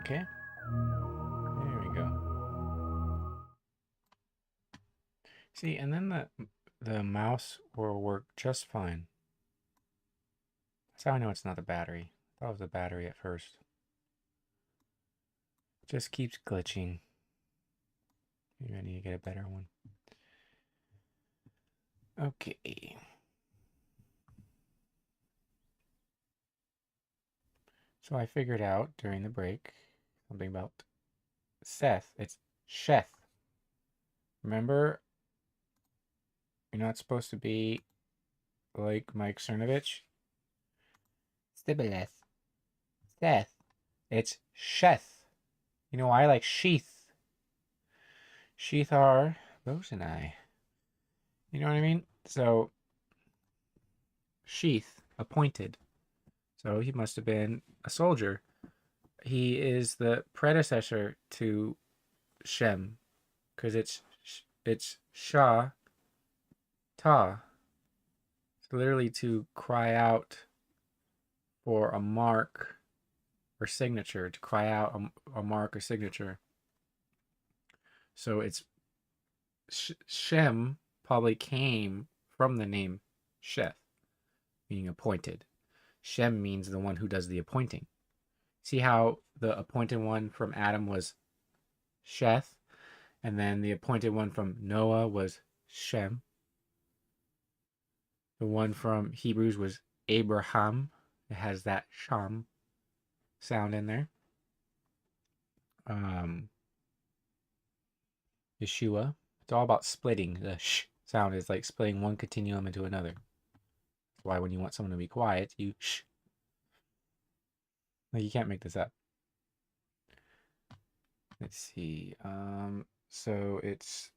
Okay. There we go. See, and then the mouse will work just fine. That's how I know it's not the battery. I thought it was the battery at first. Just keeps glitching. Maybe I need to get a better one. Okay. So I figured out during the break something about Seth. It's Sheth. Remember, you're not supposed to be like Mike Cernovich. Stibboleth. Seth. It's Sheth. You know why? Like sheath. Sheath are bows and I. You know what I mean? So sheath, appointed. So he must have been a soldier. He is the predecessor to Shem, because it's Shah Ta. It's literally to cry out for a mark or signature, to cry out a mark or signature. So it's Shem probably came from the name Sheth, meaning appointed. Shem means the one who does the appointing. See how the appointed one from Adam was Sheth, and then the appointed one from Noah was Shem. The one from Hebrews was Abraham. It has that sham sound in there. Yeshua. It's all about splitting. The sh sound is like splitting one continuum into another. That's why when you want someone to be quiet, you sh. Like, you can't make this up. Let's see. So it's,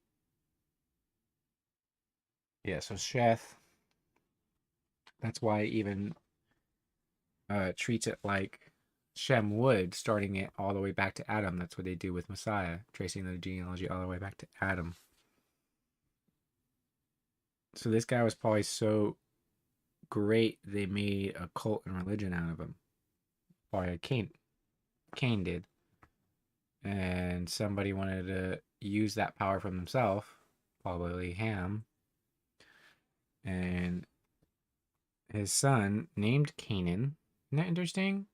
yeah, so Sheth. That's why even treats it like Shem would, starting it all the way back to Adam. That's what they do with Messiah, tracing the genealogy all the way back to Adam. So this guy was probably so great they made a cult and religion out of him. Probably Cain did. And somebody wanted to use that power for themselves, probably Ham. And his son named Canaan. Isn't that interesting?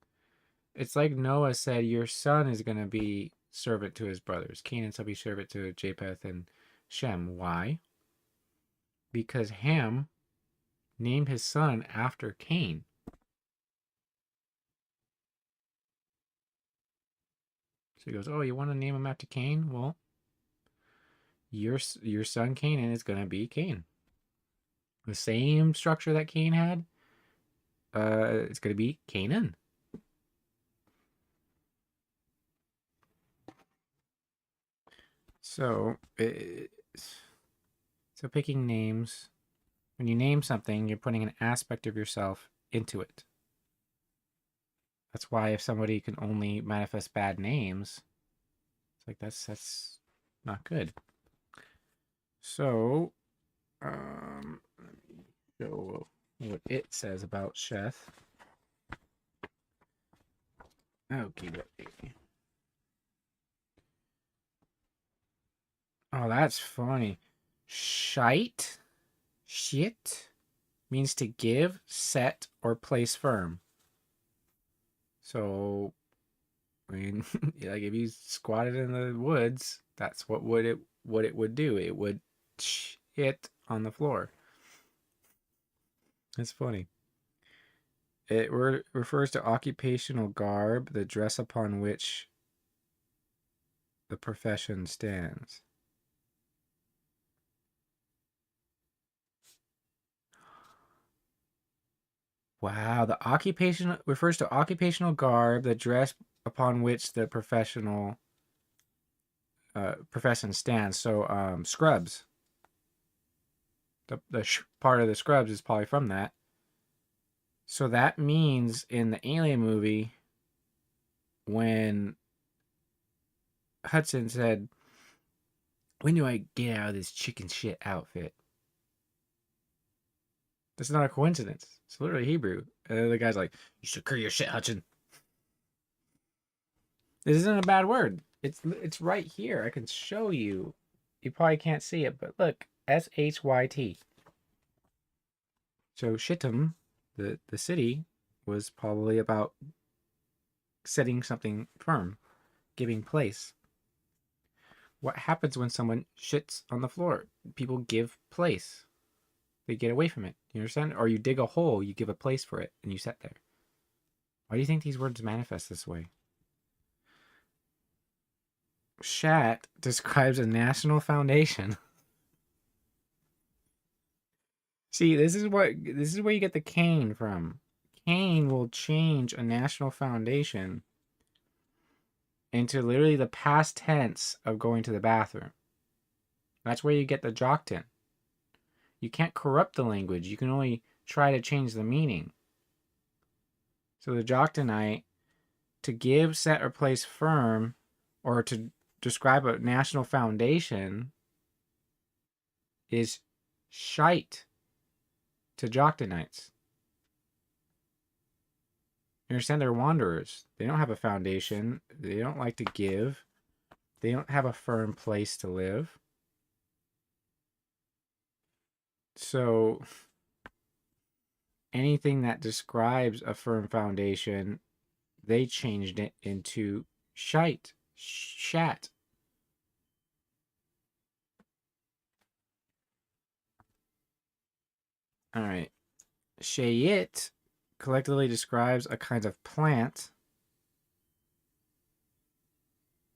It's like Noah said, your son is going to be servant to his brothers. Canaan shall be servant to Japheth and Shem. Why? Because Ham named his son after Cain. So he goes, oh, you want to name him after Cain? Well, your son Canaan is going to be Cain. The same structure that Cain had, it's going to be Canaan. So, picking names, when you name something, you're putting an aspect of yourself into it. That's why if somebody can only manifest bad names, it's like that's not good. So, let me show what it says about Sheth. Okay. Oh, that's funny. Shite, shit, means to give, set, or place firm. So, I mean, like if you squatted in the woods, that's what it would do. It would shit on the floor. That's funny. It refers to occupational garb, the dress upon which the profession stands. Wow, the occupation refers to occupational garb, the dress upon which the profession stands. So, scrubs. The part of the scrubs is probably from that. So that means in the Alien movie, when Hudson said, when do I get out of this chicken shit outfit? That's not a coincidence. It's literally Hebrew. And then the guy's like, you secure your shit, Hudson. This isn't a bad word. It's right here. I can show you. You probably can't see it, but look, Shyt. So Shittim, the city, was probably about setting something firm, giving place. What happens when someone shits on the floor? People give place. They get away from it. You understand? Or you dig a hole, you give a place for it, and you sit there. Why do you think these words manifest this way? Shat describes a national foundation. See, this is where you get the cane from. Cane will change a national foundation into literally the past tense of going to the bathroom. That's where you get the joktin. You can't corrupt the language. You can only try to change the meaning. So the joktinite, to give, set, or place firm, or to describe a national foundation, is shite to joktinites. You understand? They're wanderers. They don't have a foundation. They don't like to give. They don't have a firm place to live. So anything that describes a firm foundation, they changed it into shite, shat. All right. Shayit collectively describes a kind of plant,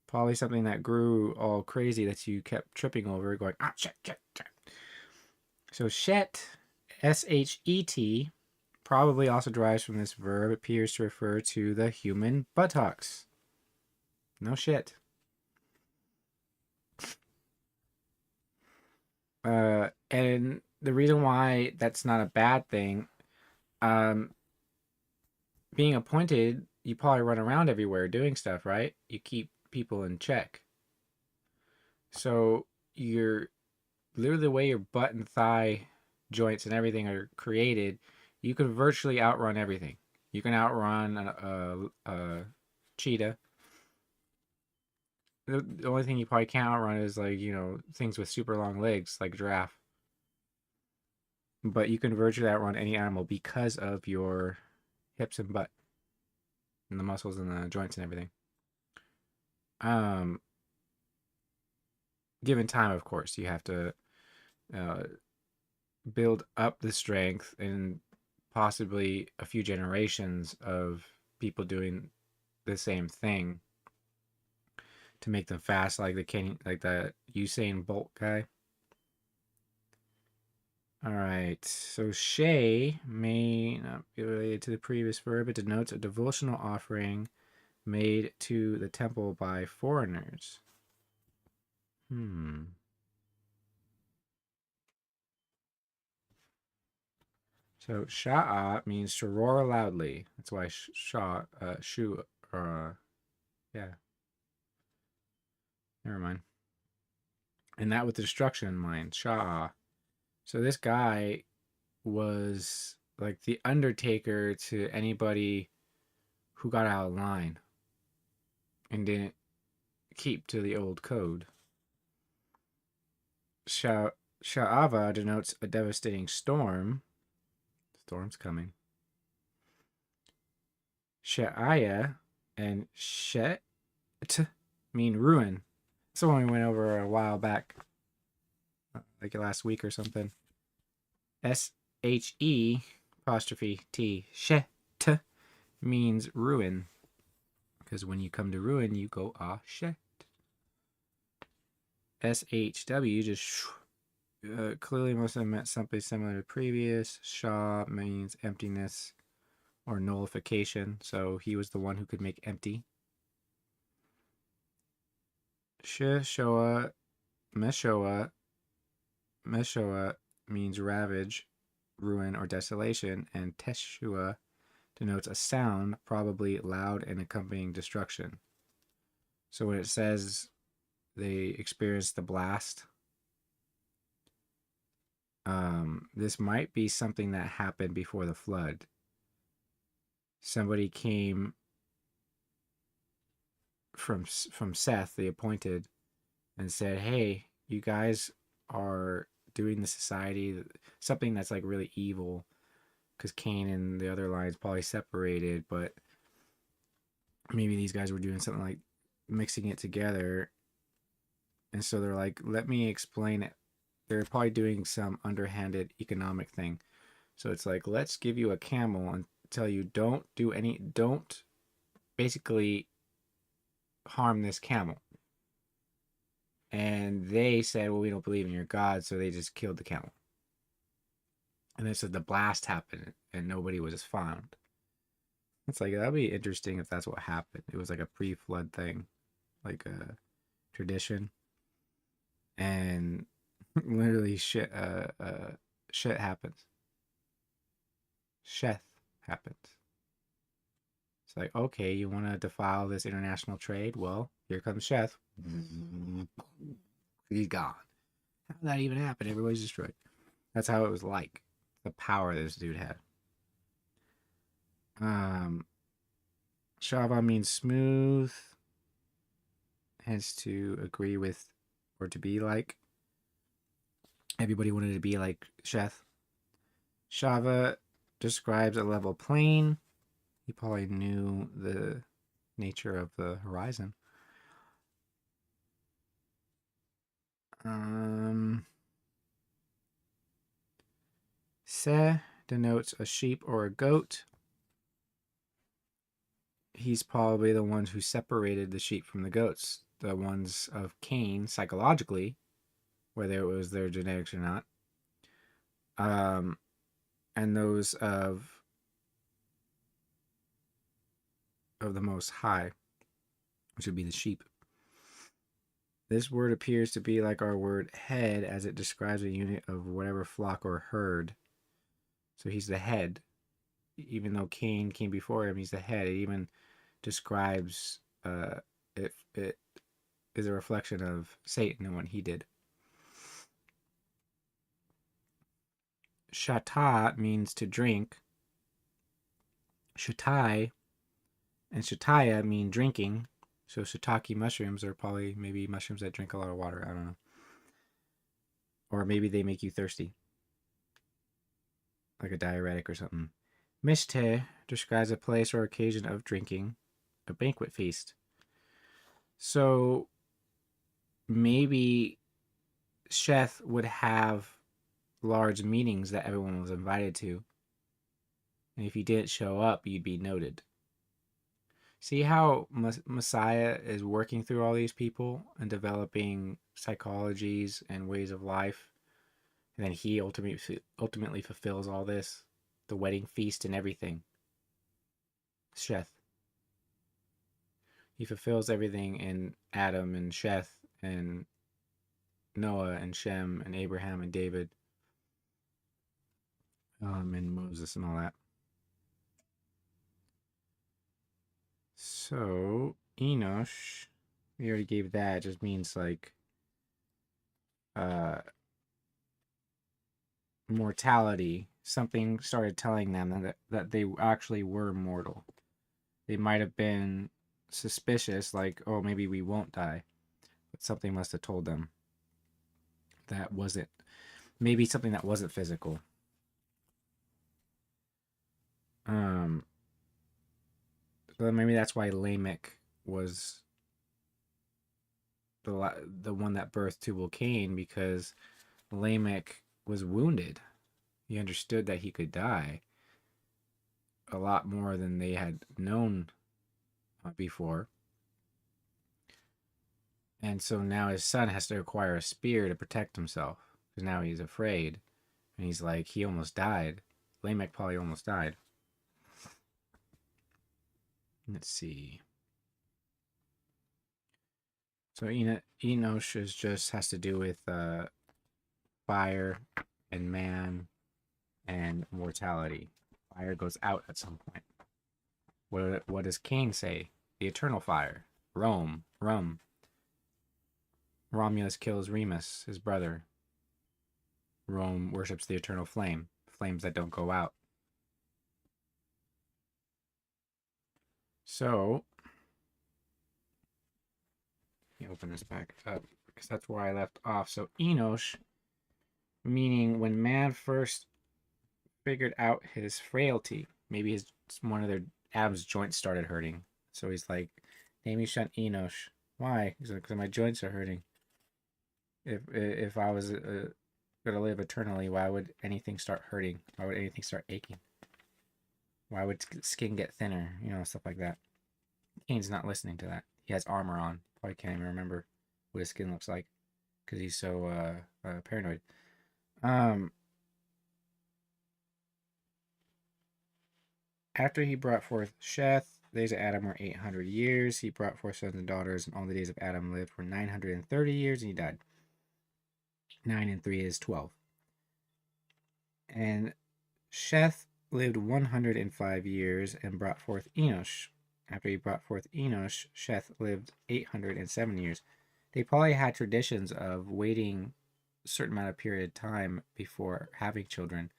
probably something that grew all crazy that you kept tripping over, going, ah, shit, shit, shit. So shet, S-H-E-T, probably also derives from this verb, appears to refer to the human buttocks. No shit. And the reason why that's not a bad thing, being appointed, you probably run around everywhere doing stuff, right? You keep people in check. So you're literally the way your butt and thigh joints and everything are created, you can virtually outrun everything. You can outrun a cheetah. The only thing you probably can't outrun is like, things with super long legs like a giraffe. But you can virtually outrun any animal because of your hips and butt and the muscles and the joints and everything. Um, Given time, of course, you have to uh, build up the strength and possibly a few generations of people doing the same thing to make them fast, like the Usain Bolt guy. All right, so Shay may not be related to the previous verb. It denotes a devotional offering made to the temple by foreigners. So sha'a means to roar loudly. That's why shu, yeah. Never mind. And that with destruction in mind, sha'a. So this guy was like the undertaker to anybody who got out of line and didn't keep to the old code. Sha'ava denotes a devastating storm. Storm's coming. She'aya and Shet mean ruin. That's the one we went over a while back, like last week or something. SHE apostrophe T. Shet means ruin. Because when you come to ruin, you go, ah, shit. SHW just clearly must have meant something similar to previous. Shah means emptiness or nullification. So he was the one who could make empty. Shoa, Meshoa means ravage, ruin, or desolation. And Teshua denotes a sound, probably loud and accompanying destruction. So when it says they experienced the blast, this might be something that happened before the flood. Somebody came from Seth, the appointed, and said, "Hey, you guys are doing the society something that's like really evil." Because Cain and the other lines probably separated, but maybe these guys were doing something like mixing it together. And so they're like, let me explain it. They're probably doing some underhanded economic thing. So it's like, let's give you a camel and tell you don't basically harm this camel. And they said, well, we don't believe in your God. So they just killed the camel. And then said the blast happened and nobody was found. It's like, that'd be interesting if that's what happened. It was like a pre-flood thing, like a tradition. And literally shit happens. Sheth happens. It's like, okay, you want to defile this international trade? Well, here comes Sheth. He's gone. How did that even happen? Everybody's destroyed. That's how it was like. The power this dude had. Shava means smooth, hence to agree with or to be like. Everybody wanted to be like Sheth. Shava describes a level plain. He probably knew the nature of the horizon. Se denotes a sheep or a goat. He's probably the one who separated the sheep from the goats. The ones of Cain, psychologically, whether it was their genetics or not. And those of the Most High, which would be the sheep. This word appears to be like our word head, as it describes a unit of whatever flock or herd. So he's the head. Even though Cain came before him, he's the head. It even describes it is a reflection of Satan and what he did. Shata means to drink. Shatai and Shataya mean drinking. So shiitake mushrooms are probably maybe mushrooms that drink a lot of water. I don't know. Or maybe they make you thirsty. Like a diuretic or something. Mishte describes a place or occasion of drinking, a banquet feast. So maybe Sheth would have large meetings that everyone was invited to. And if you didn't show up, you'd be noted. See how Messiah is working through all these people and developing psychologies and ways of life. And then he ultimately fulfills all this. The wedding feast and everything. Sheth. He fulfills everything in Adam and Sheth and Noah and Shem and Abraham and David. And Moses and all that. So, Enosh, we already gave that. It just means like mortality. Something started telling them that they actually were mortal. They might have been suspicious, like, oh, maybe we won't die. But something must have told them that wasn't, maybe something that wasn't physical. So maybe that's why Lamech was the one that birthed Tubal Cain, because Lamech was wounded. He understood that he could die a lot more than they had known before. And so now his son has to acquire a spear to protect himself, because now he's afraid. And he's like, he almost died. Lamech probably almost died. Let's see. So Enosh just has to do with fire and man and mortality. Fire goes out at some point. What does Cain say? The eternal fire. Rum. Romulus kills Remus, his brother. Rome worships the eternal flame. Flames that don't go out. So, me open this back up because that's where I left off. So Enosh, meaning when man first figured out his frailty, maybe one of their Adam's joints started hurting. So he's like, name me Shunt Enosh. Why? He's like, because my joints are hurting. If I was gonna live eternally, why would anything start hurting? Why would anything start aching? Why would skin get thinner? You know, stuff like that. Cain's not listening to that. He has armor on. Probably can't even remember what his skin looks like because he's so paranoid. After he brought forth Sheth, the days of Adam were 800 years. He brought forth sons and daughters, and all the days of Adam lived were 930 years, and he died. 9 and 3 is 12. And Sheth lived 105 years and brought forth Enosh. After he brought forth Enosh, Sheth lived 807 years. They probably had traditions of waiting a certain amount of period of time before having children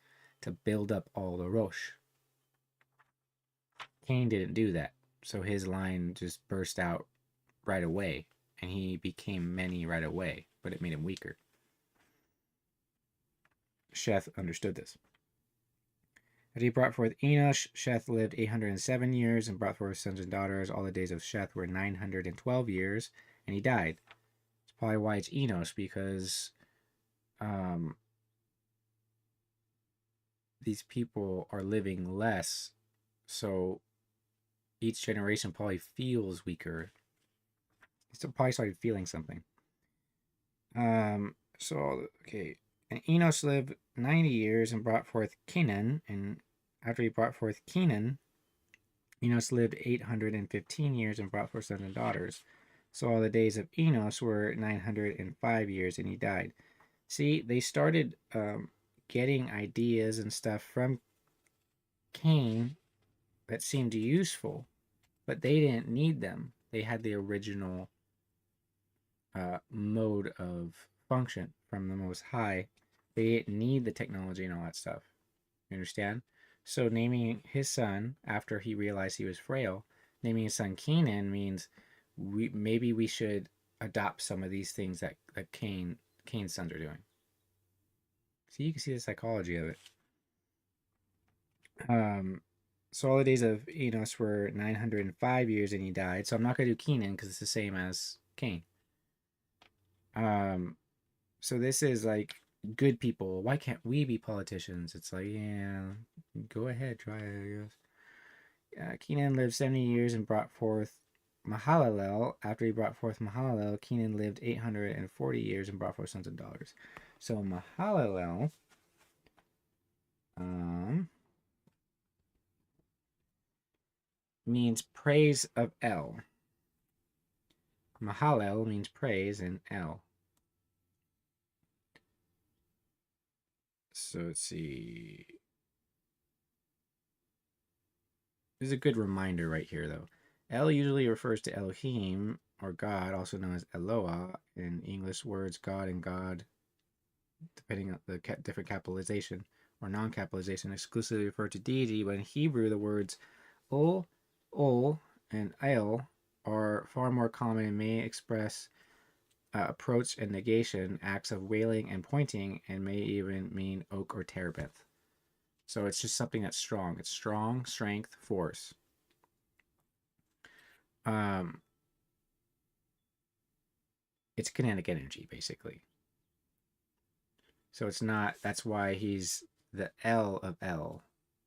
to build up all the Rosh. Cain didn't do that, so his line just burst out right away, and he became many right away, but it made him weaker. Sheth understood this. As he brought forth Enosh, Sheth lived 807 years and brought forth sons and daughters. All the days of Sheth were 912 years, and he died. That's probably why it's Enosh, because these people are living less, so each generation probably feels weaker. He's probably started feeling something. Okay. And Enos lived 90 years and brought forth Kenan. And after he brought forth Kenan, Enos lived 815 years and brought forth sons and daughters. So all the days of Enos were 905 years, and he died. See, they started getting ideas and stuff from Cain that seemed useful, but they didn't need them. They had the original mode of function from the Most High. They didn't need the technology and all that stuff. You understand? So naming his son after he realized he was frail, naming his son Kenan means maybe we should adopt some of these things that Cain's sons are doing. So you can see the psychology of it. So all the days of Enos were 905 years, and he died. So I'm not going to do Kenan because it's the same as Cain. So this is like good people. Why can't we be politicians? It's like, yeah, go ahead, try it, I guess. Kenan lived 70 years and brought forth Mahalalel. After he brought forth Mahalalel, Kenan lived 840 years and brought forth sons and daughters. So Mahalalel means praise of El. Mahalel means praise in El. So let's see. There's a good reminder right here, though. El usually refers to Elohim, or God, also known as Eloah, in English words God and God, depending on the different capitalization or non-capitalization, exclusively refer to deity, but in Hebrew, the words Ol, and El are far more common and may express approach and negation, acts of wailing and pointing, and may even mean oak or terebinth. So it's just something that's strong. It's strong, strength, force. It's kinetic energy, basically. So it's not, that's why he's the El of El,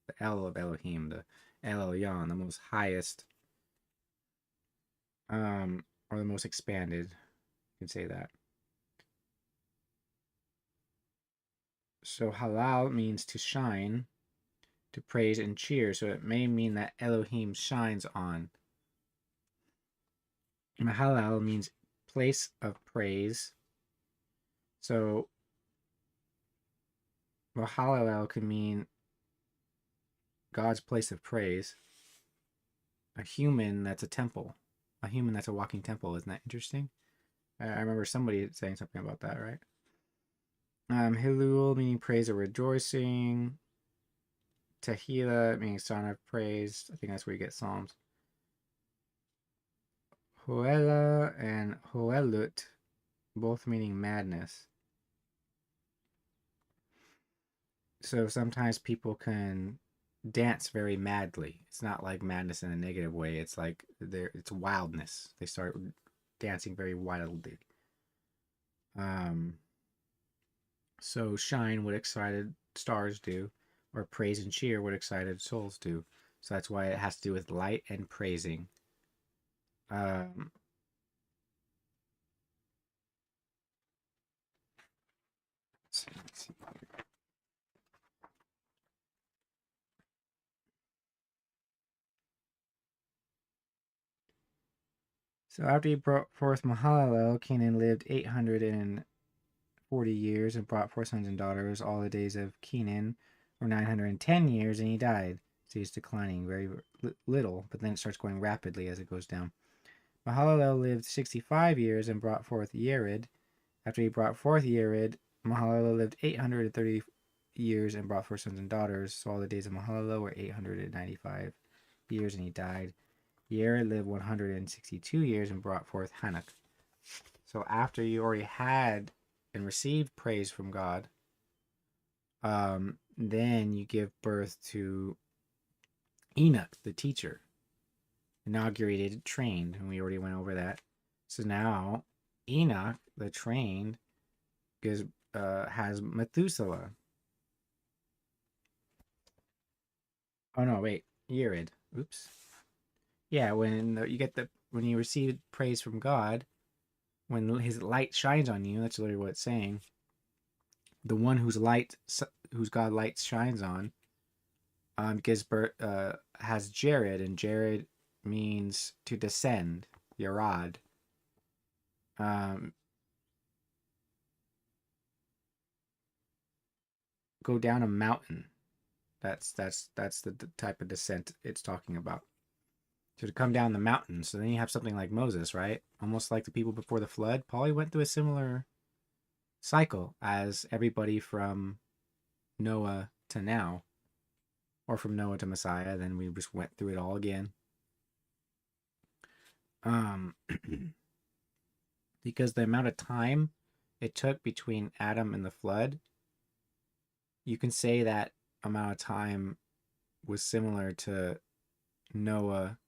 the El of Elohim, the El Elyon, the most highest, or the most expanded. You can say that. So halal means to shine, to praise and cheer. So it may mean that Elohim shines on. Mahalal means place of praise. So Mahalal could mean God's place of praise. A human that's a temple. A human that's a walking temple. Isn't that interesting? I remember somebody saying something about that, right? Hilul meaning praise or rejoicing. Tehillah meaning song of praise. I think that's where you get Psalms. Hoela and Hoelut, both meaning madness. So sometimes people can dance very madly. It's not like madness in a negative way. It's like it's wildness. They start dancing very wildly. Um, so shine what excited stars do, or praise and cheer what excited souls do. So that's why it has to do with light and praising. Um, let's see. So after he brought forth Mahalalel, Canaan lived 840 years and brought forth sons and daughters. All the days of Canaan were 910 years, and he died. So he's declining very little, but then it starts going rapidly as it goes down. Mahalalel lived 65 years and brought forth Yered. After he brought forth Yered, Mahalalel lived 830 years and brought forth sons and daughters. So all the days of Mahalalel were 895 years, and he died. Yered lived 162 years and brought forth Hanok. So after you already had and received praise from God, then you give birth to Enoch, the teacher, inaugurated, trained, and we already went over that. So now Enoch, the trained, has Methuselah. Oh no, wait, Yered. Oops. Yeah, when you receive praise from God, when His light shines on you, that's literally what it's saying. The one whose God light shines on, gives birth, has Jared, and Jared means to descend, Yarad. Go down a mountain. That's the type of descent it's talking about. So to come down the mountain. So then you have something like Moses, right? Almost like the people before the flood. Probably went through a similar cycle as everybody from Noah to now, or from Noah to Messiah. Then we just went through it all again. Because the amount of time it took between Adam and the flood, you can say that amount of time was similar to Noah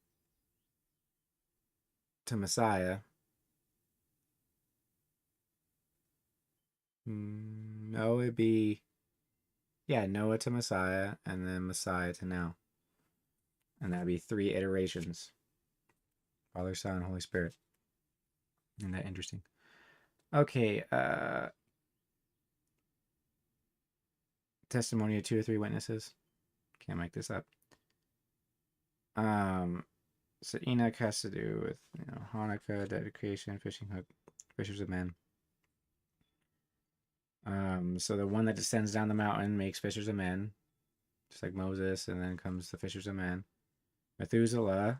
to Messiah. No, it'd be, yeah, Noah to Messiah, and then Messiah to now. And that'd be 3 iterations. Father, Son, Holy Spirit. Isn't that interesting? Okay, testimony of 2 or 3 witnesses. Can't make this up. So Enoch has to do with, Hanukkah, dedication, fishing hook, fishers of men. So the one that descends down the mountain makes fishers of men, just like Moses, and then comes the fishers of men. Methuselah,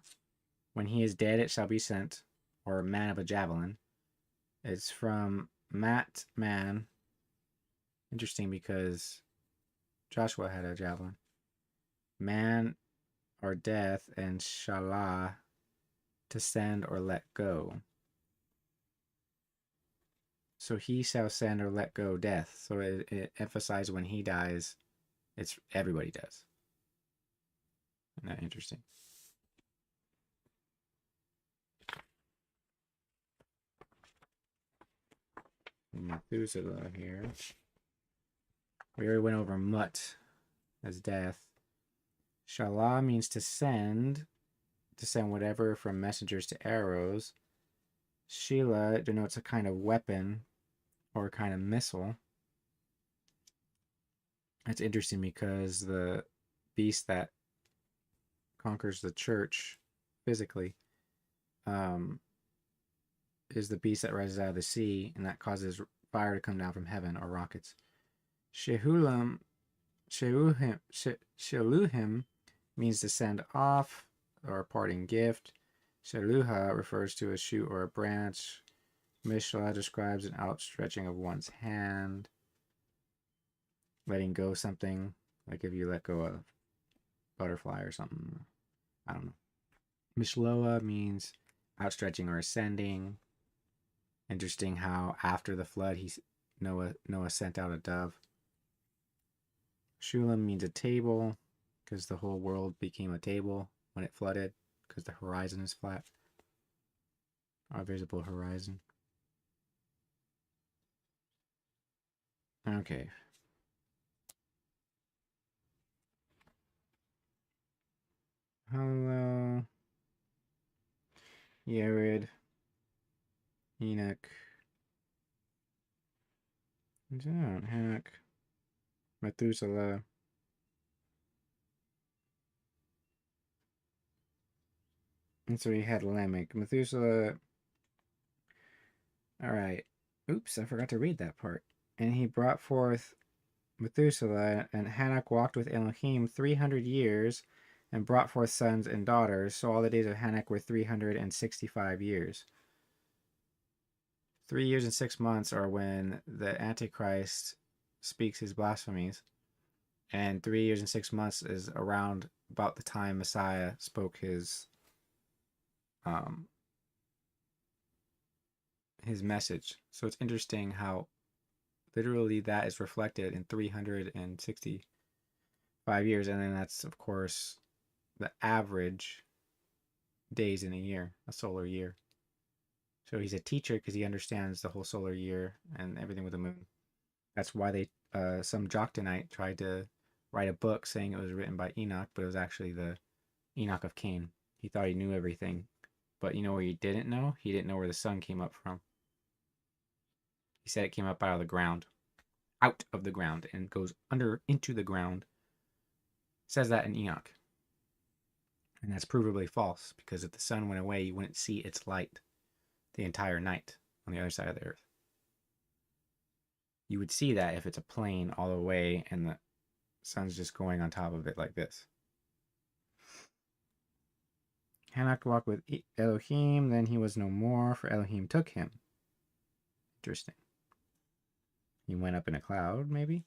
when he is dead, it shall be sent, or man of a javelin. It's from Mat man. Interesting because Joshua had a javelin. Man or death, and Shalah, to send or let go. So he shall send or let go death. So it emphasizes when he dies, it's everybody does. Isn't that interesting? Methuselah here. We already went over Mut as death. Shalah means to send whatever from messengers to arrows. Sheila denotes a kind of weapon or a kind of missile. That's interesting because the beast that conquers the church physically is the beast that rises out of the sea, and that causes fire to come down from heaven, or rockets. Sheluhim means to send off, or a parting gift. Sheluha refers to a shoot or a branch. Mishla describes an outstretching of one's hand. Letting go something, like if you let go of a butterfly or something. I don't know. Mishloa means outstretching or ascending. Interesting how after the flood, Noah sent out a dove. Shulam means a table, because the whole world became a table when it flooded, because the horizon is flat. Our visible horizon. Okay. Hello. Yared. Enoch. Enoch. Methuselah. And so he had Lamech. Methuselah. Alright. Oops, I forgot to read that part. And he brought forth Methuselah, and Hanok walked with Elohim 300 years and brought forth sons and daughters. So all the days of Hanok were 365 years. 3 years and 6 months are when the Antichrist speaks his blasphemies. And 3 years and 6 months is around about the time Messiah spoke his message. So it's interesting how literally that is reflected in 365 years. And then that's, of course, the average days in a year, a solar year. So he's a teacher because he understands the whole solar year and everything with the moon. That's why some Joktanite tried to write a book saying it was written by Enoch, but it was actually the Enoch of Cain. He thought he knew everything. But you know where he didn't know? He didn't know where the sun came up from. He said it came up out of the ground. Out of the ground and goes into the ground. It says that in Enoch. And that's provably false, because if the sun went away, you wouldn't see its light the entire night on the other side of the earth. You would see that if it's a plane all the way and the sun's just going on top of it like this. Hanok walked with Elohim, then he was no more, for Elohim took him. Interesting. He went up in a cloud, maybe?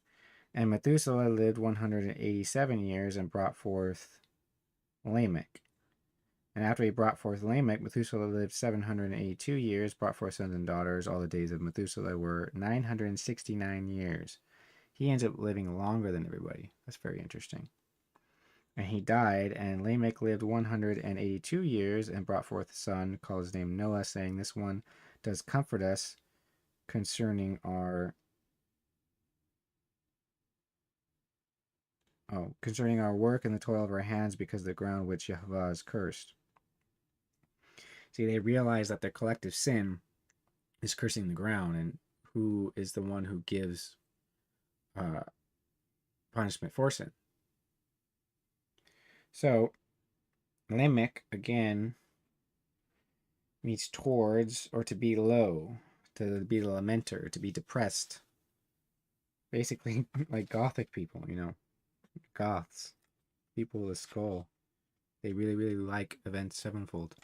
And Methuselah lived 187 years and brought forth Lamech. And after he brought forth Lamech, Methuselah lived 782 years, brought forth sons and daughters. All the days of Methuselah were 969 years. He ends up living longer than everybody. That's very interesting. And he died, and Lamech lived 182 years and brought forth a son, called his name Noah, saying, "This one does comfort us concerning our work and the toil of our hands, because the ground which Yehovah is cursed." See, they realize that their collective sin is cursing the ground, and who is the one who gives punishment for sin. So, Lamech, again, means towards, or to be low, to be the lamenter, to be depressed. Basically, like Gothic people, Goths, people with a skull. They really, really like Avenged Sevenfold.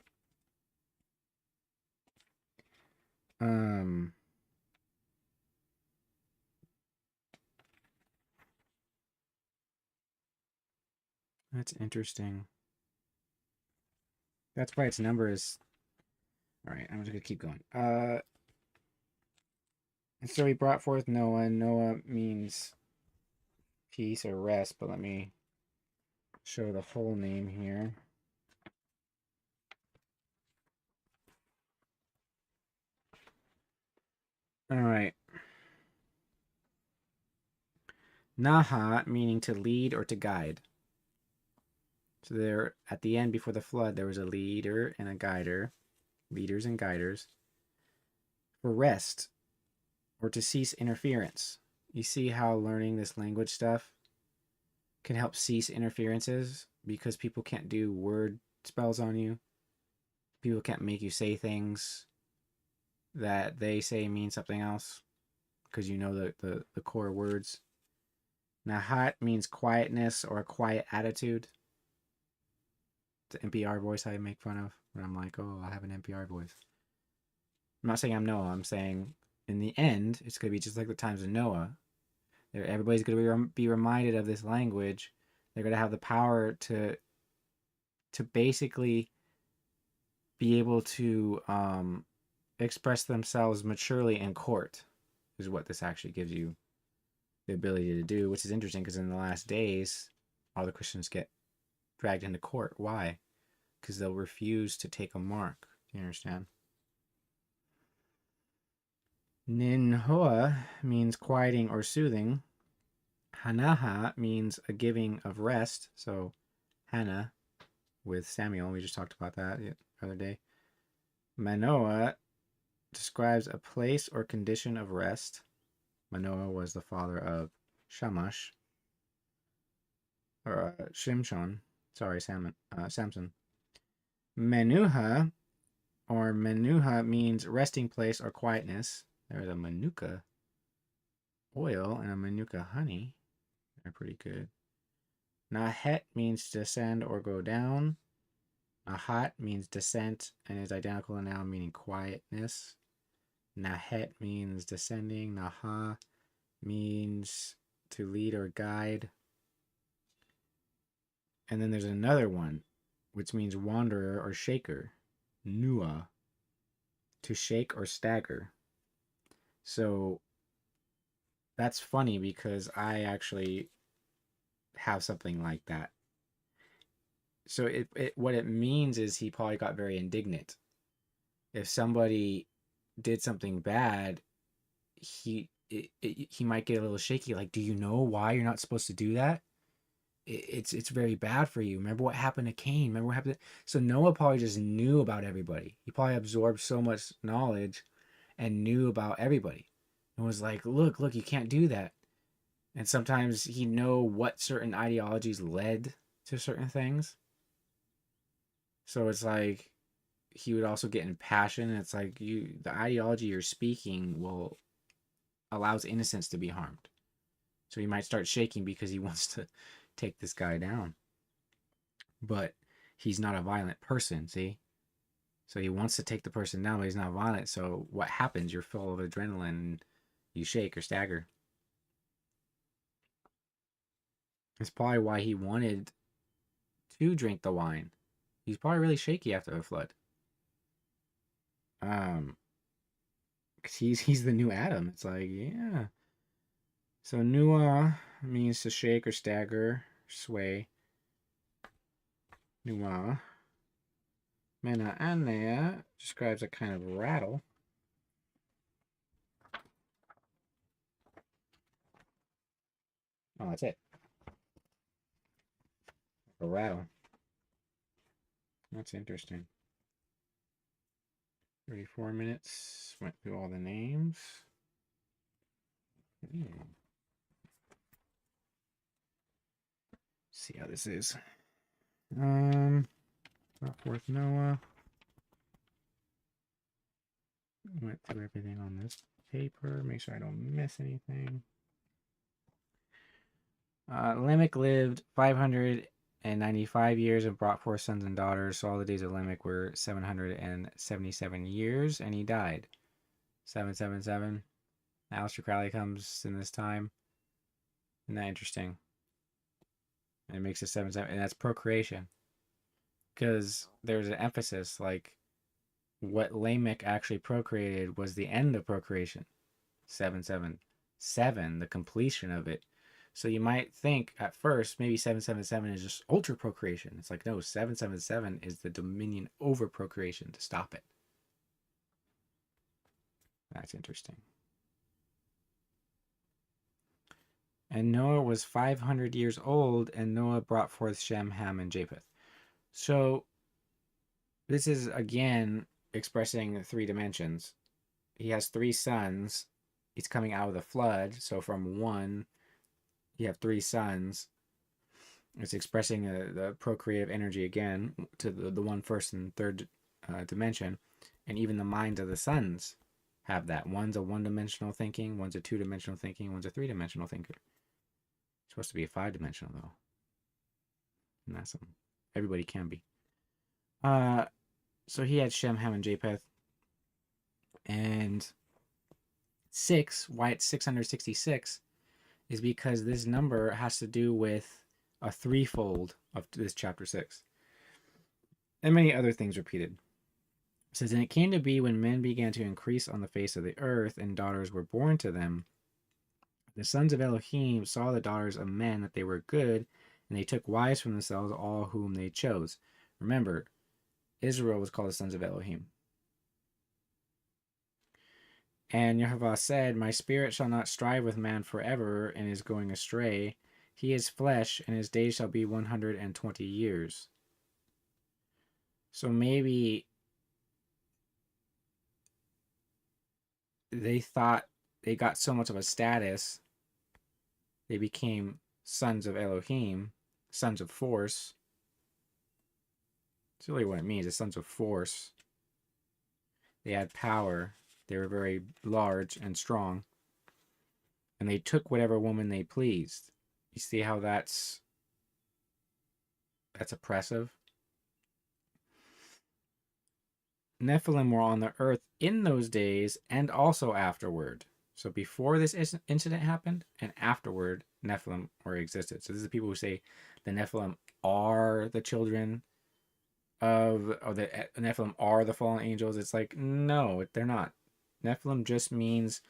That's interesting. That's why its number is... Alright, I'm just going to keep going. And so he brought forth Noah. Noah means peace or rest, but let me show the whole name here. Alright. Naha, meaning to lead or to guide. So there, at the end, before the flood, there was a leader and a guider. Leaders and guiders. For rest, or to cease interference. You see how learning this language stuff can help cease interferences, because people can't do word spells on you. People can't make you say things that they say mean something else, because you know the core words. Nahat means quietness or a quiet attitude. The NPR voice I make fun of when I'm like, oh, I have an NPR voice. I'm not saying I'm Noah. I'm saying in the end, it's going to be just like the times of Noah. Everybody's going to be reminded of this language. They're going to have the power to basically be able to express themselves maturely in court, is what this actually gives you the ability to do, which is interesting because in the last days, all the Christians get dragged into court. Why? Because they'll refuse to take a mark. Do you understand? Ninhoa means quieting or soothing. Hanaha means a giving of rest. So Hannah with Samuel, we just talked about that the other day. Manoah describes a place or condition of rest. Manoah was the father of Shamash, or Shimshon. Sorry, Samson. Menuha, or Menuha, means resting place or quietness. There's a Manuka oil and a Manuka honey. They're pretty good. Nahet means descend or go down. Nahat means descent and is identical to noun meaning quietness. Nahet means descending. Naha means to lead or guide. And then there's another one, which means wanderer or shaker. Nua, to shake or stagger. So that's funny because I actually have something like that. So what it means is he probably got very indignant. If somebody did something bad, he might get a little shaky. Like, do you know why you're not supposed to do that? It's very bad for you. Remember what happened to Cain? Remember what happened? So Noah probably just knew about everybody. He probably absorbed so much knowledge and knew about everybody. And was like, look, you can't do that. And sometimes he know what certain ideologies led to certain things. So it's like he would also get impassioned. It's like the ideology you're speaking allows innocence to be harmed. So he might start shaking because he wants to take this guy down. But he's not a violent person, see? So he wants to take the person down, but he's not violent. So what happens? You're full of adrenaline and you shake or stagger. It's probably why he wanted to drink the wine. He's probably really shaky after the flood. Because he's the new Adam. It's like, yeah. So Nua means to shake or stagger, sway. Nua. Mena Anea describes a kind of rattle. Oh, that's it. A rattle. That's interesting. 34 minutes. Went through all the names. See how this is. Brought forth Noah. Went through everything on this paper. Make sure I don't miss anything. Lamech lived 595 years and brought forth sons and daughters. So all the days of Lamech were 777 years, and he died. 777. Aleister Crowley comes in this time. Isn't that interesting? And it makes it 7-7, and that's procreation. Because there's an emphasis, like what Lamech actually procreated was the end of procreation. 777, the completion of it. So you might think at first maybe 777 is just ultra procreation. It's like, no, 777 is the dominion over procreation to stop it. That's interesting. And Noah was 500 years old, and Noah brought forth Shem, Ham, and Japheth. So this is, again, expressing 3 dimensions. He has 3 sons. He's coming out of the flood. So from 1, you have 3 sons. It's expressing the procreative energy again to the 1, 1st, and 3rd dimension. And even the minds of the sons have that. One's a 1-dimensional thinking, one's a 2-dimensional thinking, one's a 3-dimensional thinker. It's supposed to be a 5-dimensional though. And that's something. Everybody can be. So he had Shem, Ham, and Japheth. And 6, why it's 666, is because this number has to do with a threefold of this chapter 6. And many other things repeated. It says, and it came to be when men began to increase on the face of the earth, and daughters were born to them, the sons of Elohim saw the daughters of men that they were good, and they took wives from themselves, all whom they chose. Remember, Israel was called the sons of Elohim. And Yehovah said, my spirit shall not strive with man forever, and is going astray. He is flesh, and his days shall be 120 years. So maybe they thought they got so much of a status, they became sons of Elohim, sons of force. That's really what it means, is sons of force. They had power. They were very large and strong. And they took whatever woman they pleased. You see how that's oppressive? Nephilim were on the earth in those days and also afterward. So before this incident happened and afterward, Nephilim were existed. So this is the people who say the Nephilim are the children or the Nephilim are the fallen angels. It's like, no, they're not. Nephilim just means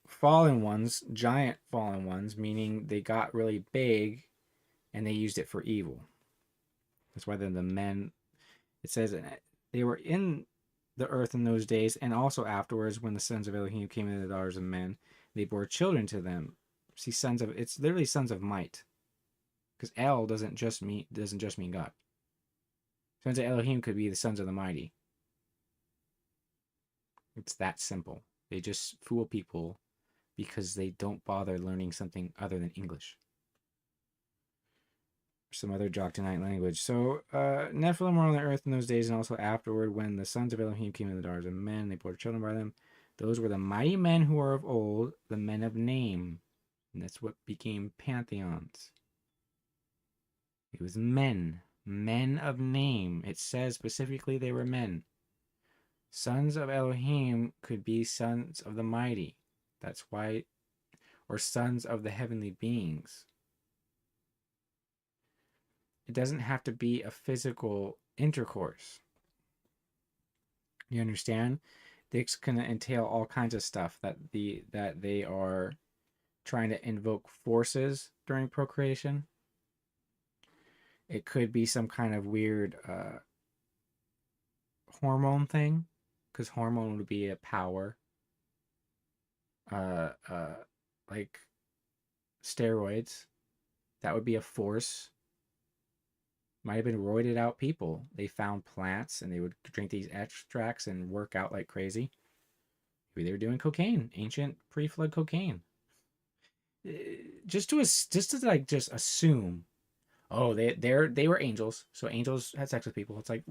fallen ones, giant fallen ones, meaning they got really big and they used it for evil. That's why they're the men. It says they were in the earth in those days, and also afterwards, when the sons of Elohim came into the daughters of men, they bore children to them. See, it's literally sons of might, because El doesn't just mean God. Sons of Elohim could be the sons of the mighty. It's that simple. They just fool people because they don't bother learning something other than English. Some other Joktanite language. So Nephilim were on the earth in those days, and also afterward, when the sons of Elohim came to the daughters of men, they bore children by them. Those were the mighty men who were of old, the men of name. And that's what became pantheons. It was men of name. It says specifically they were men. Sons of Elohim could be sons of the mighty. That's why, or sons of the heavenly beings. It doesn't have to be a physical intercourse. You understand? This can entail all kinds of stuff that they are trying to invoke forces during procreation. It could be some kind of weird hormone thing, because hormone would be a power. Like steroids, that would be a force. Might have been roided out people. They found plants and they would drink these extracts and work out like crazy. Maybe they were doing cocaine, ancient pre-flood cocaine. Just to assume, oh, they were angels, so angels had sex with people. It's like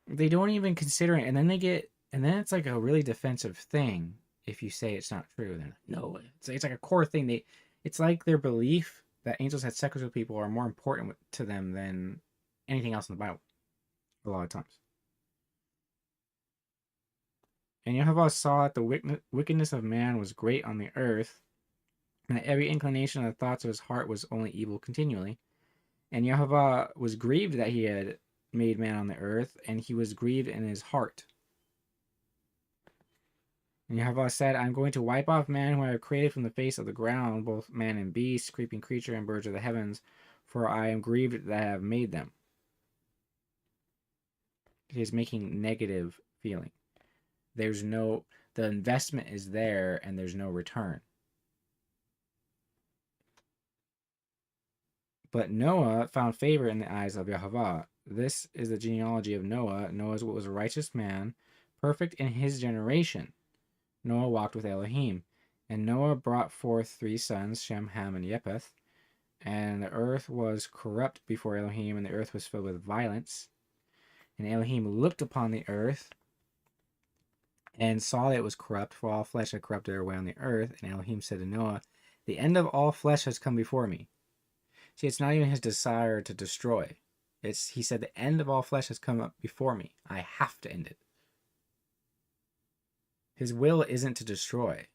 they don't even consider it, and then it's like a really defensive thing if you say it's not true. They're like, no, it's like a core thing. It's like their belief that angels had sex with people are more important to them than anything else in the Bible, a lot of times. And Yehovah saw that the wickedness of man was great on the earth, and that every inclination of the thoughts of his heart was only evil continually. And Yehovah was grieved that he had made man on the earth, and he was grieved in his heart. And Yehovah said, I'm going to wipe off man whom I have created from the face of the ground, both man and beast, creeping creature, and birds of the heavens, for I am grieved that I have made them. He is making negative feeling. The investment is there, and there's no return. But Noah found favor in the eyes of Yehovah. This is the genealogy of Noah. Noah was a righteous man, perfect in his generation. Noah walked with Elohim. And Noah brought forth 3 sons, Shem, Ham, and Japheth. And the earth was corrupt before Elohim, and the earth was filled with violence. And Elohim looked upon the earth and saw that it was corrupt, for all flesh had corrupted their way on the earth. And Elohim said to Noah, the end of all flesh has come before me. See, it's not even his desire to destroy. He said, the end of all flesh has come up before me. I have to end it. His will isn't to destroy.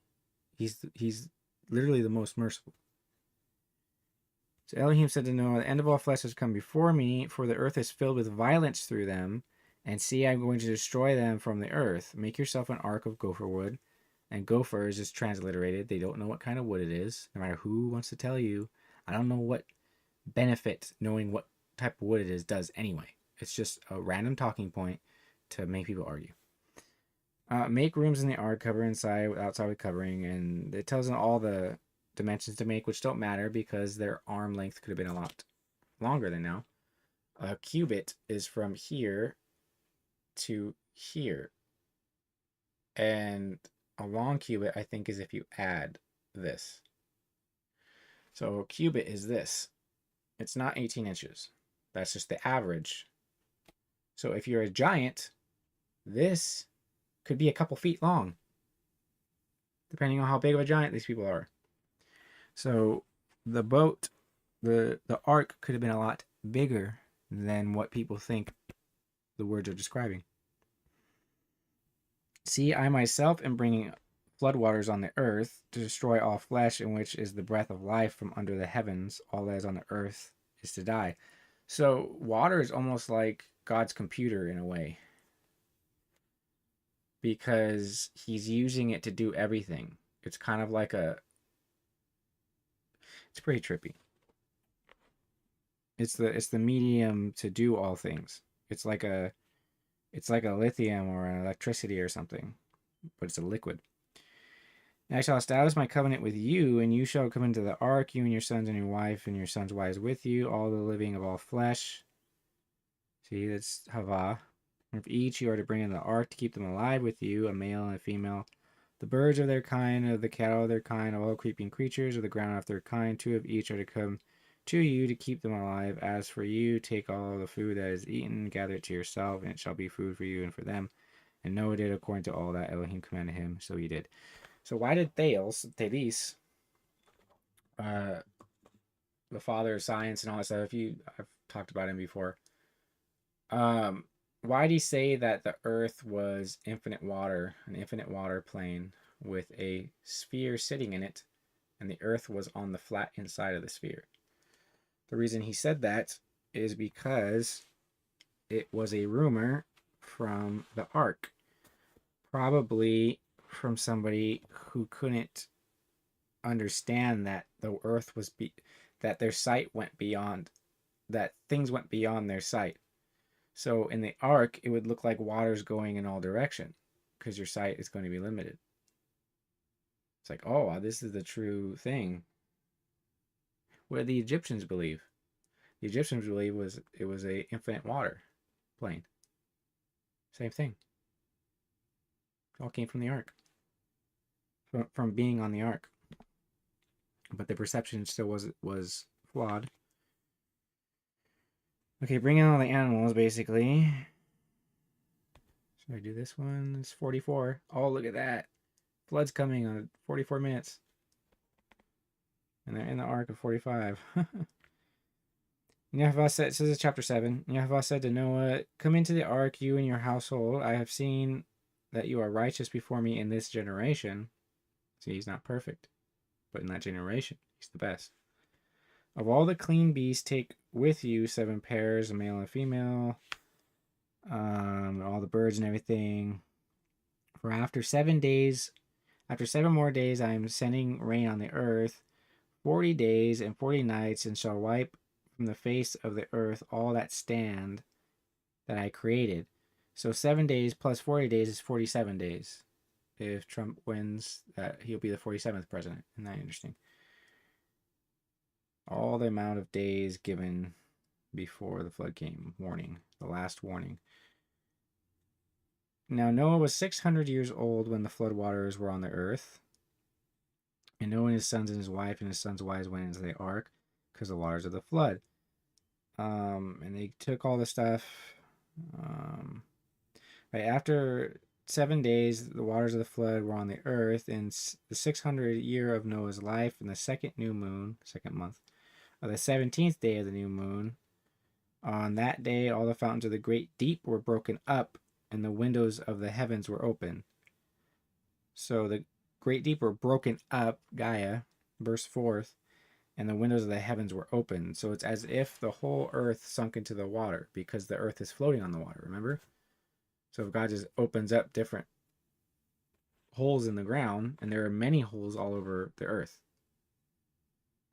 He's literally the most merciful. So Elohim said to Noah, the end of all flesh has come before me, for the earth is filled with violence through them. And see, I'm going to destroy them from the earth. Make yourself an ark of gopher wood. And gopher is just transliterated. They don't know what kind of wood it is, no matter who wants to tell you. I don't know what benefit knowing what type of wood it is does anyway. It's just a random talking point to make people argue. Make rooms in the ark, cover inside, outside with covering, and it tells them all the dimensions to make, which don't matter because their arm length could have been a lot longer than now. A cubit is from here to here, and a long cubit, I think, is if you add this. So a cubit is this. It's not 18 inches. That's just the average. So if you're a giant, this could be a couple feet long, depending on how big of a giant these people are. So the boat, the ark could have been a lot bigger than what people think the words are describing. See, I myself am bringing floodwaters on the earth to destroy all flesh, in which is the breath of life from under the heavens. All that is on the earth is to die. So water is almost like God's computer in a way, because he's using it to do everything. It's kind of like it's pretty trippy. It's the medium to do all things. It's like a lithium or an electricity or something, but it's a liquid. And I shall establish my covenant with you, and you shall come into the ark, you and your sons and your wife and your sons' wives with you, all the living of all flesh. See, that's Hava. Of each you are to bring in the ark to keep them alive with you, a male and a female. The birds of their kind, of the cattle of their kind, of all creeping creatures of the ground of their kind, 2 of each are to come to you to keep them alive. As for you, take all the food that is eaten, gather it to yourself, and it shall be food for you and for them. And Noah did according to all that Elohim commanded him, so he did. So why did Thales, the father of science and all that stuff, I've talked about him before. Why did he say that the earth was infinite water, an infinite water plane with a sphere sitting in it, and the earth was on the flat inside of the sphere? The reason he said that is because it was a rumor from the ark, probably from somebody who couldn't understand that the earth was that their sight went beyond, that things went beyond their sight. So in the ark, it would look like water's going in all direction because your sight is going to be limited. It's like, oh, this is the true thing. What did the Egyptians believe? The Egyptians believe it was a infinite water plane. Same thing. It all came from the ark, from being on the ark. But the perception still was flawed. Okay, bring in all the animals, basically. Should I do this one? It's 44. Oh, look at that. Flood's coming on 44 minutes. And they're in the ark of 45. Yahweh said, it says in chapter 7, Yahweh said to Noah, come into the ark, you and your household. I have seen that you are righteous before me in this generation. See, he's not perfect, but in that generation, he's the best. Of all the clean beasts, take with you 7 pairs, a male and a female, all the birds and everything. For after 7 more days, I am sending rain on the earth, 40 days and 40 nights, and shall wipe from the face of the earth all that stand that I created. So 7 days plus 40 days is 47 days. If Trump wins, he'll be the 47th president. Isn't that interesting? All the amount of days given before the flood came. Warning. The last warning. Now Noah was 600 years old when the flood waters were on the earth. And Noah and his sons and his wife and his sons' wives went into the ark because of the waters of the flood. And they took all the stuff. Right after 7 days, the waters of the flood were on the earth. In the 600th year of Noah's life, in the second new moon, second month, of the 17th day of the new moon, on that day all the fountains of the great deep were broken up, and the windows of the heavens were open. So the great deep were broken up, Gaia, burst forth, and the windows of the heavens were open. So it's as if the whole earth sunk into the water, because the earth is floating on the water, remember? So if God just opens up different holes in the ground, and there are many holes all over the earth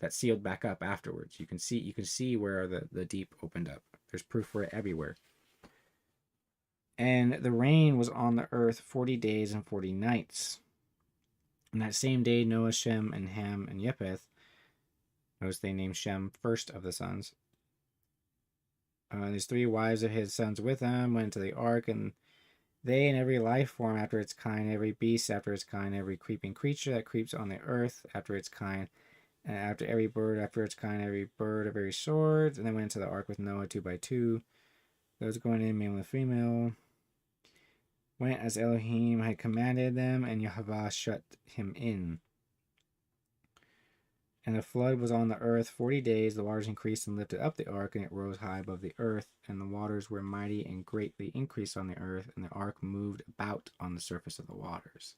that sealed back up afterwards. You can see where the deep opened up. There's proof for it everywhere. And the rain was on the earth 40 days and 40 nights. And that same day, Noah, Shem, and Ham, and Japheth, notice they named Shem first of the sons. His 3 wives of his sons with him went to the ark, and they and every life form after its kind, every beast after its kind, every creeping creature that creeps on the earth after its kind, and after every bird after its kind, every bird of every sort. And they went into the ark with Noah 2 by 2. Those going in, male and female, went as Elohim had commanded them, and Yahweh shut him in. And the flood was on the earth 40 days. The waters increased and lifted up the ark, and it rose high above the earth. And the waters were mighty and greatly increased on the earth, and the ark moved about on the surface of the waters.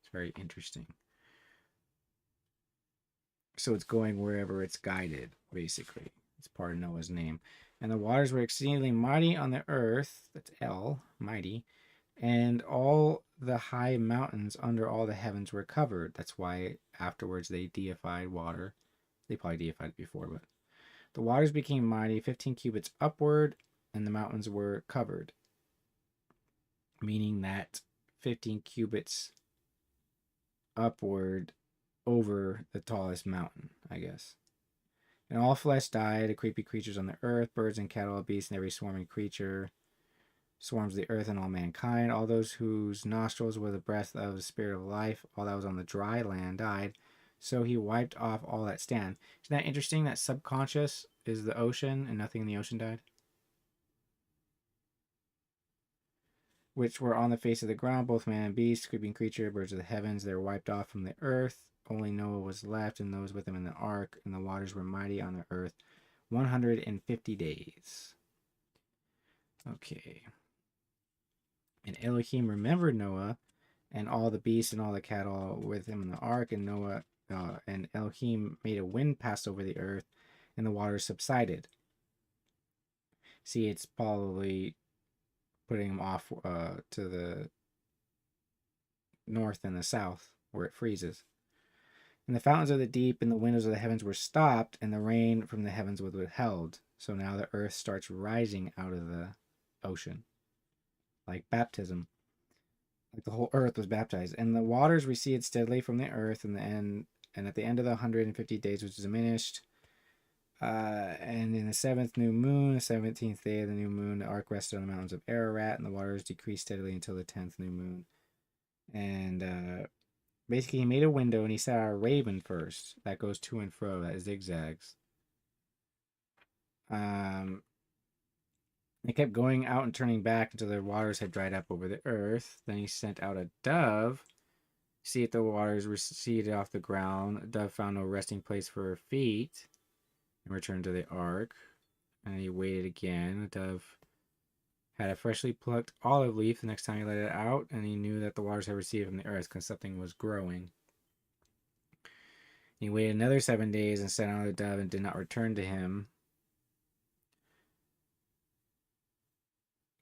It's very interesting. So it's going wherever it's guided, basically. It's part of Noah's name. And the waters were exceedingly mighty on the earth. That's El, mighty. And all the high mountains under all the heavens were covered. That's why afterwards they deified water. They probably deified it before, but the waters became mighty, 15 cubits upward, and the mountains were covered. Meaning that 15 cubits upward over the tallest mountain, I guess. And all flesh died, the creepy creatures on the earth, birds and cattle, beasts, and every swarming creature swarms the earth and all mankind, all those whose nostrils were the breath of the spirit of life, all that was on the dry land died. So he wiped off all that stand. Isn't that interesting that subconscious is the ocean and nothing in the ocean died? Which were on the face of the ground, both man and beast, creeping creature, birds of the heavens, they were wiped off from the earth. Only Noah was left and those with him in the ark, and the waters were mighty on the earth 150 days. Okay. And Elohim remembered Noah and all the beasts and all the cattle with him in the ark, and Noah and Elohim made a wind pass over the earth, and the waters subsided. See, it's probably putting them off to the north and the south where it freezes. And the fountains of the deep and the windows of the heavens were stopped, and the rain from the heavens was withheld. So now the earth starts rising out of the ocean, like baptism. Like the whole earth was baptized. And the waters receded steadily from the earth, and at the end of the 150 days was diminished. And in the 7th new moon, the 17th day of the new moon, the ark rested on the mountains of Ararat, and the waters decreased steadily until the 10th new moon. And basically, he made a window, and he set out a raven first that goes to and fro, that zigzags. It kept going out and turning back until the waters had dried up over the earth. Then he sent out a dove. See if the waters receded off the ground. The dove found no resting place for her feet and returned to the ark. And he waited again. The dove had a freshly plucked olive leaf the next time he let it out, and he knew that the waters had receded from the earth because something was growing. He waited another 7 days and sent out the dove and did not return to him.